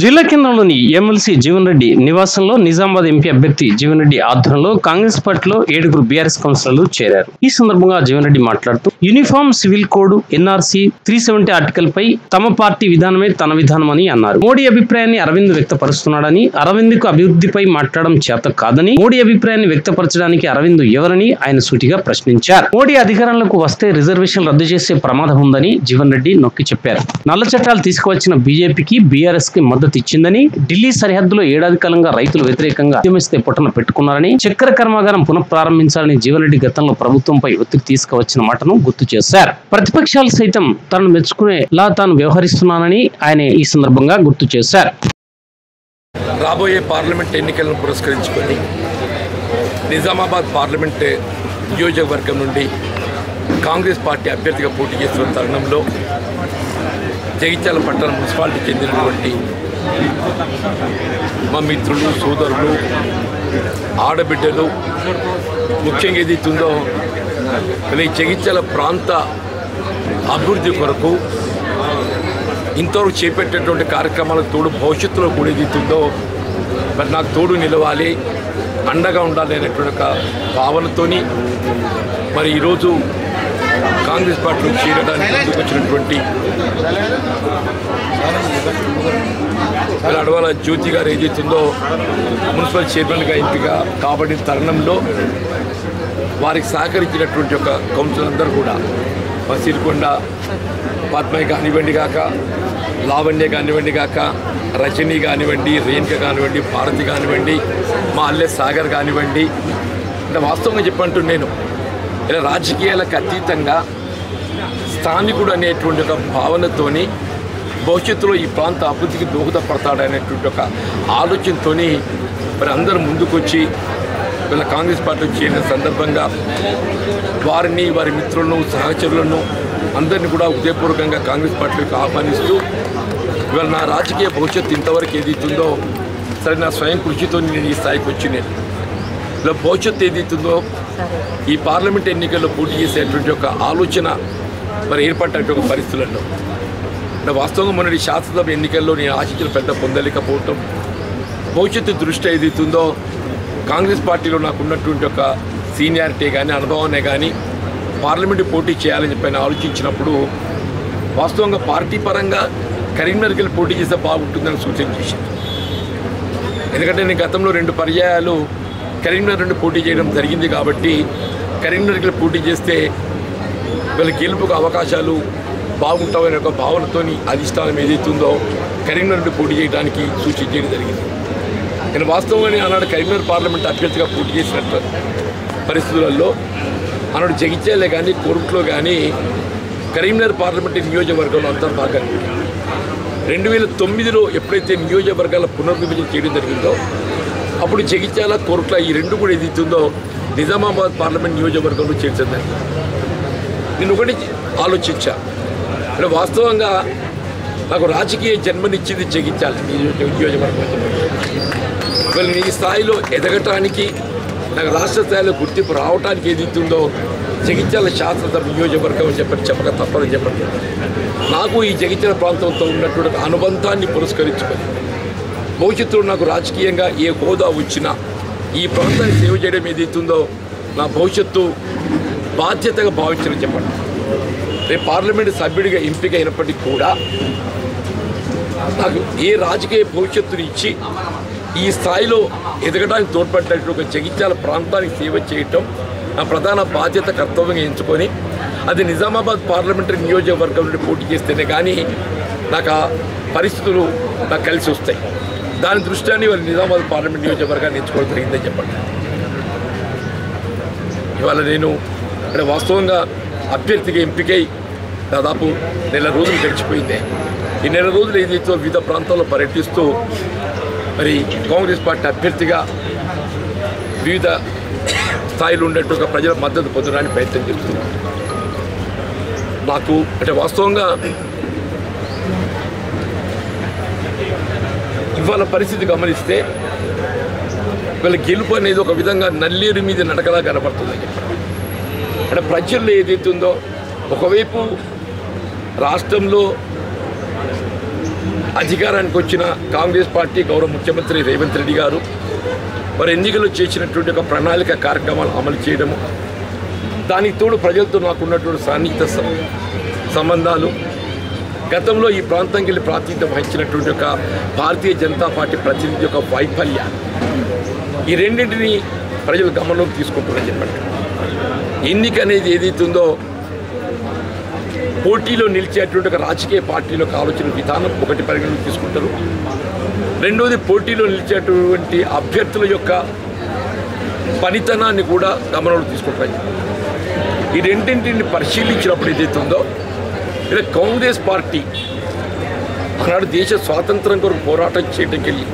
జిల్లా కేంద్రంలోని ఎమ్మెల్సీ జీవన్ రెడ్డి నివాసంలో నిజామాబాద్ ఎంపీ అభ్యర్థి జీవన్ రెడ్డి ఆధ్వర్యంలో కాంగ్రెస్ పార్టీలో 7 బీఆర్ఎస్ కౌన్సిలర్లు చేరారు. ఈ సందర్భంగా జీవన్ రెడ్డి మాట్లాడుతూ uniform civil code NRC 370 article పై తమ పార్టీ విధానమే తన విధానమని అన్నారు. మోడీ అభిప్రాయాన్ని అరవింద్ వ్యక్తపరుస్తున్నాడని, అరవింద్కు అభివృద్ధిపై మాట్లాడడం చేత కాదని, మోడీ అభిప్రాయాన్ని వ్యక్తపరచడానికి అరవింద్ ఎవరని ఆయన సూటిగా ప్రశ్నించారు. మోడీ అధికారంలోకి వస్తే రిజర్వేషన్ రద్దు చేసే ప్రమాదం ఉందని జీవన్ రెడ్డి నొక్కి చెప్పారు. నల్ల చట్టాలు తీసుకువచ్చిన బీజేపీకి బీఆర్ఎస్ కి మద్దతు ఇచ్చిందని, ఢిల్లీ సరిహద్దులో ఏడాది కాలంగా రైతులు వ్యతిరేకంగా ఉద్యమిస్తే పొట్టన పెట్టుకున్నారని, చక్కెర కర్మాగారం పునఃప్రారంభించాలని జీవన్ రెడ్డి గతంలో ప్రభుత్వంపై ఒత్తిడి తీసుకువచ్చిన మాటను గుర్తు చేశారు. ప్రతిపక్షాలు సైతం తనను మెచ్చుకునేలా తాను వ్యవహరిస్తున్నానని ఆయన ఈ సందర్భంగా గుర్తు చేశారు. రాబోయే పార్లమెంట్ ఎన్నికలను పురస్కరించుకొని నిజామాబాద్ పార్లమెంట్ నియోజకవర్గం నుండి కాంగ్రెస్ పార్టీ అభ్యర్థిగా పోటీ చేస్తున్న తరుణంలో జగిత్యాల పట్టణ మున్సిపాలిటీకి చెందినటువంటి మా మిత్రులు, సోదరులు, ఆడబిడ్డలు, ముఖ్యంగా ఏదైతుందో ఈ జగిత్యాల ప్రాంత అభివృద్ధి కొరకు ఇంతవరకు చేపట్టేటువంటి కార్యక్రమాలకు తోడు భవిష్యత్తులో కూడా ఏదైతుందో మరి నాకు తోడు నిలవాలి, అండగా ఉండాలి అనేటువంటి ఒక భావనతోని మరి ఈరోజు కాంగ్రెస్ పార్టీలో చేరడానికి ముందుకు వచ్చినటువంటి అడవాల జ్యోతి గారు ఏదైతుందో మున్సిపల్ చైర్మన్గా ఎంపిక కాబడిన తరుణంలో వారికి సహకరించినటువంటి ఒక కౌన్సిల్ అందరూ కూడా సిరికొండ పద్మయ్య కానివ్వండి కాక, లావణ్య కానివ్వండి కాక, రజని కానివ్వండి, రేణుక కానివ్వండి, భారతి కానివ్వండి, మా అల్లె సాగర్ కానివ్వండి, అంటే వాస్తవంగా చెప్పంటూ నేను ఇలా రాజకీయాలకు అతీతంగా స్థానికుడు అనేటువంటి ఒక భావనతోని భవిష్యత్తులో ఈ ప్రాంత అభివృద్ధికి దోహదపడతాడనేటువంటి ఒక ఆలోచనతో మరి అందరూ ముందుకొచ్చి వీళ్ళ కాంగ్రెస్ పార్టీలో చేరిన సందర్భంగా వారిని, వారి మిత్రులను, సహచరులను అందరినీ కూడా హృదయపూర్వకంగా కాంగ్రెస్ పార్టీలోకి ఆహ్వానిస్తూ ఇవాళ నా రాజకీయ భవిష్యత్తు ఇంతవరకు ఏదైతుందో సరే నా స్వయం కృషితో నేను ఈ స్థాయికి వచ్చినాను. ఇలా భవిష్యత్తు ఏదైతుందో ఈ పార్లమెంట్ ఎన్నికల్లో పోటీ చేసేటువంటి ఒక ఆలోచన మరి ఏర్పడినటువంటి ఒక పరిస్థితులలో అంటే వాస్తవంగా మొన్నటి శాసనసభ ఎన్నికల్లో నేను ఆశించిన పెద్ద పొందలేకపోవటం, భవిష్యత్తు దృష్టి ఏదైతుందో కాంగ్రెస్ పార్టీలో నాకు ఉన్నటువంటి ఒక సీనియారిటీ కానీ, అనుభవాన్ని కానీ పార్లమెంటు పోటీ చేయాలని చెప్పి ఆలోచించినప్పుడు వాస్తవంగా పార్టీ పరంగా కరీంనగర్కి వెళ్ళి పోటీ చేస్తే బాగుంటుందని సూచన చేశాను. ఎందుకంటే నేను గతంలో 2 పర్యాయాలు కరీంనగర్ నుండి పోటీ చేయడం జరిగింది కాబట్టి కరీంనగర్కి పోటీ చేస్తే వీళ్ళ గెలుపుకు అవకాశాలు బాగుంటామనే ఒక భావనతో అధిష్టానం ఏదైతుందో కరీంనగర్ నుండి పోటీ చేయడానికి సూచించడం జరిగింది. నేను వాస్తవంగానే ఆనాడు కరీంనగర్ పార్లమెంట్ అభ్యర్థిగా పోటీ చేసినట్టు పరిస్థితులలో ఆనాడు జగిత్యాలే కానీ, కోరుట్లో కానీ కరీంనగర్ పార్లమెంటు నియోజకవర్గంలో అంతర్భాగం 2009లో ఎప్పుడైతే నియోజకవర్గాల పునర్విభజన చేయడం జరిగిందో అప్పుడు జగిత్యాల, కోరుట్ల ఈ 2 కూడా ఏదైతుందో నిజామాబాద్ పార్లమెంట్ నియోజకవర్గంలో చేర్చింది. నేను ఒకటి ఆలోచించా, అంటే వాస్తవంగా నాకు రాజకీయ జన్మనిచ్చింది జగిత్యాల నియోజకవర్గం. వీళ్ళు ఈ స్థాయిలో ఎదగటానికి, నాకు రాష్ట్ర స్థాయిలో గుర్తింపు రావడానికి ఏదైతుందో జగిత్యాల శాసనసభ నియోజకవర్గం అని చెప్పక తప్పదని చెప్పండి. నాకు ఈ జగిత్యాల ప్రాంతంతో ఉన్నటువంటి అనుబంధాన్ని పురస్కరించుకొని భవిష్యత్తులో నాకు రాజకీయంగా ఏ హోదా వచ్చినా ఈ ప్రాంతాన్ని సేవ చేయడం ఏదైతుందో నా భవిష్యత్తు బాధ్యతగా భావించని చెప్పండి. రేపు పార్లమెంటు సభ్యుడిగా ఎంపిక అయినప్పటికీ కూడా నాకు ఏ రాజకీయ భవిష్యత్తుని ఇచ్చి ఈ స్థాయిలో ఎదగడానికి తోడ్పడినట్టు ఒక జగిత్యాల ప్రాంతానికి సేవ చేయటం నా ప్రధాన బాధ్యత, కర్తవ్యంగా ఎంచుకొని అది నిజామాబాద్ పార్లమెంటరీ నియోజకవర్గం నుండి పోటీ చేస్తేనే కానీ నాకు ఆ పరిస్థితులు నాకు కలిసి వస్తాయి. దాని దృష్ట్యాన్ని వాళ్ళు నిజామాబాద్ పార్లమెంట్ నియోజకవర్గాన్ని ఎంచుకోవడం జరిగిందని చెప్పండి. ఇవాళ నేను అంటే వాస్తవంగా అభ్యర్థిగా ఎంపికై దాదాపు 1 నెల రోజులు గడిచిపోయింది. ఈ 1 నెల రోజులు ఏదైతే వివిధ ప్రాంతాల్లో పర్యటిస్తూ మరి కాంగ్రెస్ పార్టీ అభ్యర్థిగా వివిధ స్థాయిలో ఉండేట్టుగా ప్రజల మద్దతు పొందడానికి ప్రయత్నం చేస్తున్నాను. నాకు అంటే వాస్తవంగా ఇవాళ పరిస్థితి గమనిస్తే వీళ్ళ గెలుపు అనేది ఒక విధంగా నల్లేరు మీద నడకలా కనపడుతుందని చెప్పారు. అంటే ప్రజల్లో ఏదైతుందో ఒకవైపు రాష్ట్రంలో అధికారానికి వచ్చిన కాంగ్రెస్ పార్టీ గౌరవ ముఖ్యమంత్రి రేవంత్ రెడ్డి గారు వారు ఎన్నికల్లో చేసినటువంటి ఒక ప్రణాళిక కార్యక్రమాలు అమలు చేయడము, దానికి తోడు ప్రజలతో నాకున్నటువంటి సన్నిహిత సంబంధాలు, గతంలో ఈ ప్రాంతంకి వెళ్ళి ప్రాతినిధ్యం వహించినటువంటి ఒక భారతీయ జనతా పార్టీ ప్రతినిధి యొక్క వైఫల్యాలు, ఈ రెండింటినీ ప్రజలు గమనంలోకి తీసుకుంటారని చెప్పండి. ఎన్నిక అనేది ఏదైతుందో పోటీలో నిలిచేటువంటి ఒక రాజకీయ పార్టీలో ఆలోచన విధానం ఒకటి పరిగణలోకి తీసుకుంటారు. రెండోది పోటీలో నిలిచేటువంటి అభ్యర్థుల యొక్క పనితనాన్ని కూడా గమనంలో తీసుకుంటారు. ఈ రెండింటిని పరిశీలించినప్పుడు ఏదైతుందో ఇలా కాంగ్రెస్ పార్టీ ఆనాడు దేశ స్వాతంత్రం కొరకు పోరాటం చేయడానికి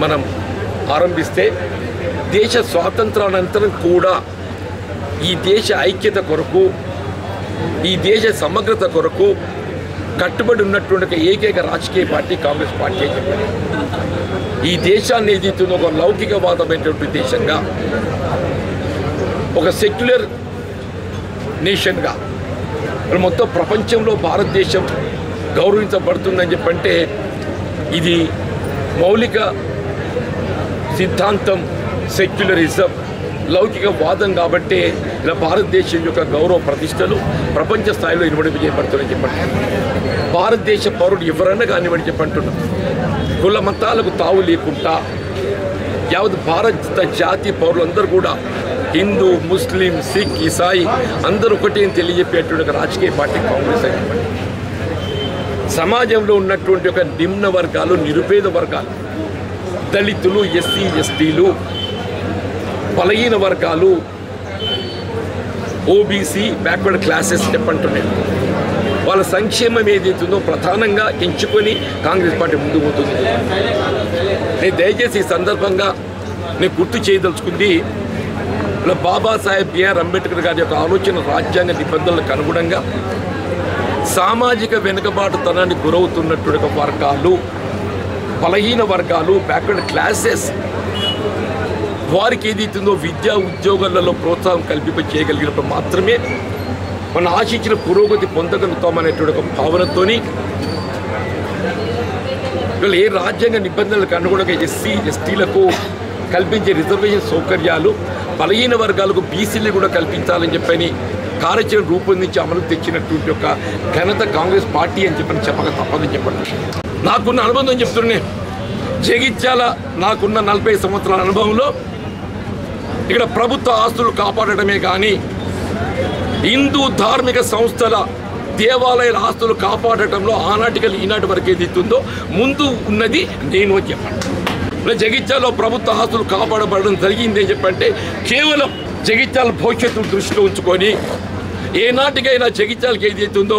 మనం ఆరంభిస్తే దేశ స్వాతంత్రానంతరం కూడా ఈ దేశ ఐక్యత కొరకు, ఈ దేశ సమగ్రత కొరకు కట్టుబడి ఉన్నటువంటి ఏకైక రాజకీయ పార్టీ కాంగ్రెస్ పార్టీ అని చెప్పారు. ఈ దేశాన్ని ఏదైతుందో ఒక లౌకికవాదమైనటువంటి దేశంగా, ఒక సెక్యులర్ నేషన్గా మొత్తం ప్రపంచంలో భారతదేశం గౌరవించబడుతుందని చెప్పంటే ఇది మౌలిక సిద్ధాంతం సెక్యులరిజం, లౌకికవాదం కాబట్టి ఇలా భారతదేశం యొక్క గౌరవ ప్రతిష్టలు ప్రపంచ స్థాయిలో ఇనుమడింపజేయబడుతుందని చెప్పండి. భారతదేశ పౌరుడు ఎవరన్నా కానివ్వండి చెప్పంటున్నాం, కుల మతాలకు తావు లేకుండా యావత్ భారత జాతి పౌరులందరూ కూడా హిందూ, ముస్లిం, సిక్, ఇసాయి అందరూ ఒకటి అని తెలియజెప్పేటువంటి ఒక రాజకీయ పార్టీ కాంగ్రెస్ అని చెప్పండి. సమాజంలో ఉన్నటువంటి ఒక నిమ్న వర్గాలు, నిరుపేద వర్గాలు, దళితులు, ఎస్సీ ఎస్టీలు, బలహీన వర్గాలు, ఓబీసీ, బ్యాక్వర్డ్ క్లాసెస్ చెప్పంటున్నాయి. వాళ్ళ సంక్షేమం ఏదైతుందో ప్రధానంగా ఎంచుకొని కాంగ్రెస్ పార్టీ ముందుకు పోతుంది. నేను దయచేసి ఈ సందర్భంగా నేను గుర్తు చేయదలుచుకుంది, బాబాసాహెబ్ బిఆర్ అంబేద్కర్ గారి యొక్క ఆలోచన రాజ్యాంగ నిబంధనలకు అనుగుణంగా సామాజిక వెనుకబాటుతనానికి గురవుతున్నటువంటి వర్గాలు, బలహీన వర్గాలు, బ్యాక్వర్డ్ క్లాసెస్ వారికి ఏదైతుందో విద్యా ఉద్యోగాలలో ప్రోత్సాహం కల్పింప చేయగలిగినప్పుడు మాత్రమే మనం ఆశించిన పురోగతి పొందగలుగుతామనేటువంటి ఒక భావనతోని ఏ రాజ్యాంగ నిబంధనలకు అనుగుణంగా ఎస్సీ ఎస్టీలకు కల్పించే రిజర్వేషన్ సౌకర్యాలు బలహీన వర్గాలకు బీసీలు కూడా కల్పించాలని చెప్పని కార్యాచరణ రూపొందించి అమలు తెచ్చినటువంటి ఒక ఘనత కాంగ్రెస్ పార్టీ అని చెప్పక తప్పదని చెప్పండి. నాకున్న అనుబంధం చెప్తున్నాను. జగిత్యాల నాకున్న 40 సంవత్సరాల అనుభవంలో ఇక్కడ ప్రభుత్వ ఆస్తులు కాపాడటమే కానీ హిందూ ధార్మిక సంస్థల దేవాలయాల ఆస్తులు కాపాడటంలో ఆనాటికల్ ఈనాటి వరకు ఏదైతుందో ముందు ఉన్నది నేను అని చెప్పండి. జగిత్యాలలో ప్రభుత్వ ఆస్తులు కాపాడబడడం జరిగింది అని చెప్పంటే కేవలం జగిత్యాల భవిష్యత్తును దృష్టిలో ఉంచుకొని ఏనాటికైనా జగిత్యాలకు ఏదైతుందో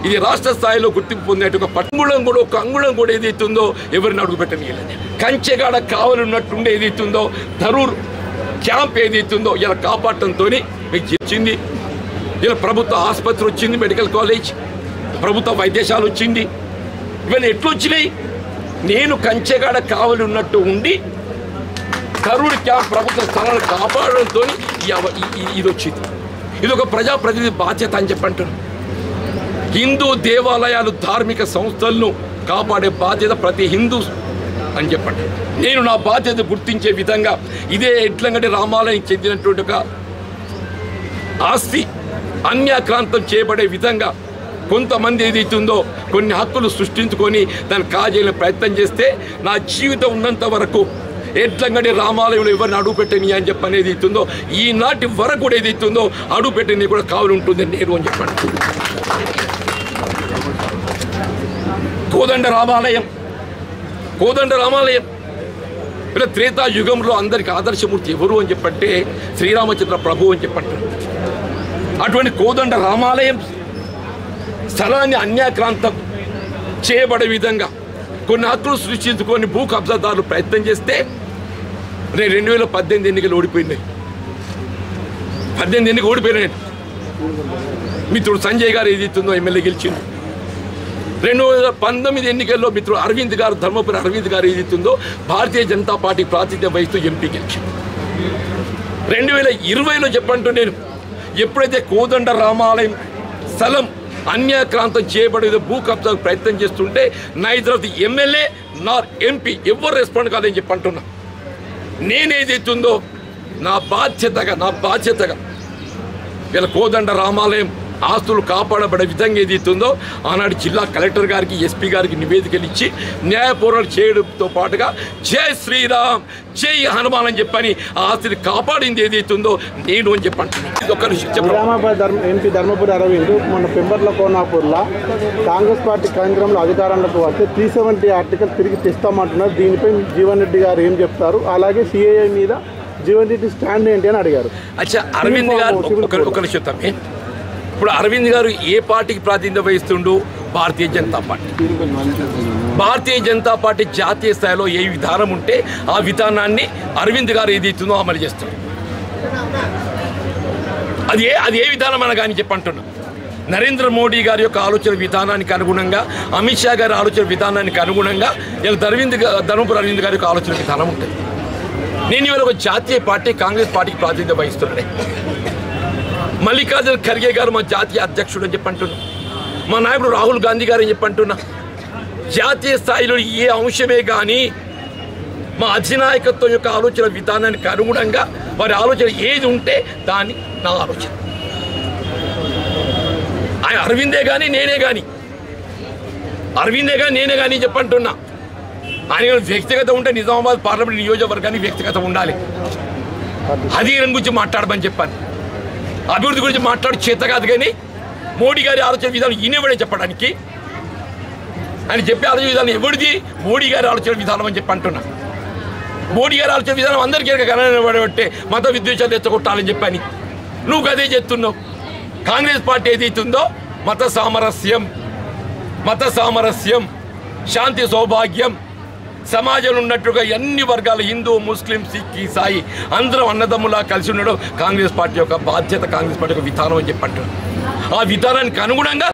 ఇది రాష్ట్ర స్థాయిలో గుర్తింపు పొందేట ఒక పట్టుగుళం కూడా, ఒక అంగుళం కూడా ఏదైతుందో ఎవరిని అడుగుపెట్టనీయలేదు. కంచెగాడ కావలున్నట్టుండే ఏదైతుందో ధరూర్ క్యాంప్ ఏదైతుందో ఇలా కాపాడటంతో మీకు ఇచ్చింది. ఇలా ప్రభుత్వ ఆసుపత్రి వచ్చింది, మెడికల్ కాలేజ్, ప్రభుత్వ వైద్యశాల వచ్చింది. ఇవన్నీ ఎట్లొచ్చినాయి? నేను కంచెగాడ కావలి ఉన్నట్టు ఉండి ధరూర్ క్యాంప్ ప్రభుత్వ స్థలాలను కాపాడడంతో ఇది వచ్చింది. ఇది ఒక ప్రజాప్రతినిధి బాధ్యత అని చెప్పంటారు. హిందూ దేవాలయాలు, ధార్మిక సంస్థలను కాపాడే బాధ్యత ప్రతి హిందూ అని చెప్పండి. నేను నా బాధ్యత గుర్తించే విధంగా ఇదే ఎడ్లంగడి రామాలయం చెందినటువంటి ఒక ఆస్తి అన్యాక్రాంతం చేయబడే విధంగా కొంతమంది ఏదైతుందో కొన్ని హక్కులు సృష్టించుకొని దాన్ని కాజేయాలని ప్రయత్నం చేస్తే నా జీవితం ఉన్నంత వరకు ఎడ్లంగడి రామాలయంలో ఎవరిని అడుగుపెట్టని అని చెప్పని ఏదైతుందో ఈనాటి వరకు కూడా ఏదైతుందో అడుగుపెట్టని కూడా కావాలి ఉంటుంది నేను అని చెప్పండి. కోదండ రామాలయం ఇలా త్రేతాయుగంలో అందరికి ఆదర్శమూర్తి ఎవరు అని చెప్పంటే శ్రీరామచంద్ర ప్రభు అని చెప్పంటారు. అటువంటి కోదండ రామాలయం స్థలాన్ని అన్యాక్రాంతం చేయబడే విధంగా కొన్ని హక్కులు సృష్టించుకొని భూ కబ్జాదారులు ప్రయత్నం చేస్తే 2018 ఎన్నికలు ఓడిపోయినాయి. 18 ఎన్నికలు ఓడిపోయినాయి. మిత్రుడు సంజయ్ గారు ఏదైతుందో ఎమ్మెల్యే గెలిచింది. 2019 ఎన్నికల్లో మిత్రుడు అరవింద్ గారు, ధర్మపురి అరవింద్ గారు ఏదైతుందో భారతీయ జనతా పార్టీ ప్రాతినిధ్యం వహిస్తూ ఎంపీ గెలిచింది. 2020లో చెప్పంటూ నేను ఎప్పుడైతే కోదండ రామాలయం స్థలం అన్యాక్రాంతం చేయబడేది భూ కబ్జాకు ప్రయత్నం చేస్తుంటే neither of the MLA Nar MP ఎవరు రెస్పాండ్ కాదని చెప్పి అంటున్నా. నేనేదైతుందో నా బాధ్యతగా వీళ్ళ కోదండ రామాలయం ఆస్తులు కాపాడబడే విధంగా ఏదైతుందో ఆనాడు జిల్లా కలెక్టర్ గారికి ఎస్పీ గారికి నివేదికలు ఇచ్చి న్యాయ పోరాటం చేయడంతో పాటుగా జై శ్రీరామ్ జై హనుమాన్ అని చెప్పని ఆ ఆస్తిని కాపాడింది ఏదైతుందో నేను అని చెప్పంటున్నాను. ఒక్క నిమిషం. ఎంపీ ధర్మపురి అరవింద్ మొన్న పెంబర్ల కోనాపూర్లో కాంగ్రెస్ పార్టీ కేంద్రంలో అధికారంలోకి వస్తే 370 ఆర్టికల్ తిరిగి తెస్తామంటున్నారు. దీనిపై జీవన్ రెడ్డి గారు ఏం చెప్తారు? అలాగే సిఐఏ మీద జీవన్ రెడ్డి స్టాండ్ ఏంటి అని అడిగారు. అచ్చా, అరవింద్ గారు ఒక నిమిషం. ఇప్పుడు అరవింద్ గారు ఏ పార్టీకి ప్రాతినిధ్యం వహిస్తుండు? భారతీయ జనతా పార్టీ జాతీయ స్థాయిలో ఏ విధానం ఉంటే ఆ విధానాన్ని అరవింద్ గారు ఏదైతుందో అమలు చేస్తారు. అది ఏ విధానం అని కానీ చెప్పంటున్నా. నరేంద్ర మోడీ గారి యొక్క ఆలోచన విధానానికి అనుగుణంగా, అమిత్ షా గారి ఆలోచన విధానానికి అనుగుణంగా ఇలా ధర్మపురి అరవింద్ గారి యొక్క ఆలోచన విధానం ఉంటుంది. నేను ఇవాళ ఒక జాతీయ పార్టీ కాంగ్రెస్ పార్టీకి ప్రాతినిధ్యం వహిస్తున్నానే. మల్లికార్జున ఖర్గే గారు మా జాతీయ అధ్యక్షుడు అని చెప్పంటున్నా. మా నాయకుడు రాహుల్ గాంధీ గారు అని చెప్పంటున్నా. జాతీయ స్థాయిలో ఏ అంశమే కానీ మా అధినాయకత్వం యొక్క ఆలోచన విధానానికి అనుగుణంగా వారి ఆలోచన ఏది ఉంటే దాన్ని నా ఆలోచన. ఆయన అరవిందే కానీ నేనే కానీ చెప్పంటున్నా. ఆయన వ్యక్తిగతం ఉంటే నిజామాబాద్ పార్లమెంట్ నియోజకవర్గానికి వ్యక్తిగతం ఉండాలి. అధికారం గురించి మాట్లాడమని చెప్పాను. అభివృద్ధి గురించి మాట్లాడు చేత కాదు. కానీ మోడీ గారి ఆలోచన విధానం ఈయనెవడే చెప్పడానికి? ఆయన చెప్పే ఆలోచన విధానం ఎవరిది? మోడీ గారి ఆలోచన విధానం అని చెప్పి అంటున్నా. మోడీ గారి ఆలోచన విధానం అందరికీ కనబడే మత విద్వేషాలు తెచ్చగొట్టాలని చెప్పని నువ్వు అదే చెప్తున్నావు. కాంగ్రెస్ పార్టీ ఏదైతుందో మత సామరస్యం, శాంతి సౌభాగ్యం, సమాజంలో ఉన్నట్టుగా అన్ని వర్గాల హిందూ, ముస్లిం, సిక్, ఈసాయి అందరం అన్నదమ్ములా కలిసి ఉండడం కాంగ్రెస్ పార్టీ యొక్క బాధ్యత, కాంగ్రెస్ పార్టీ యొక్క విధానం అని చెప్పంటారు. ఆ విధానానికి అనుగుణంగా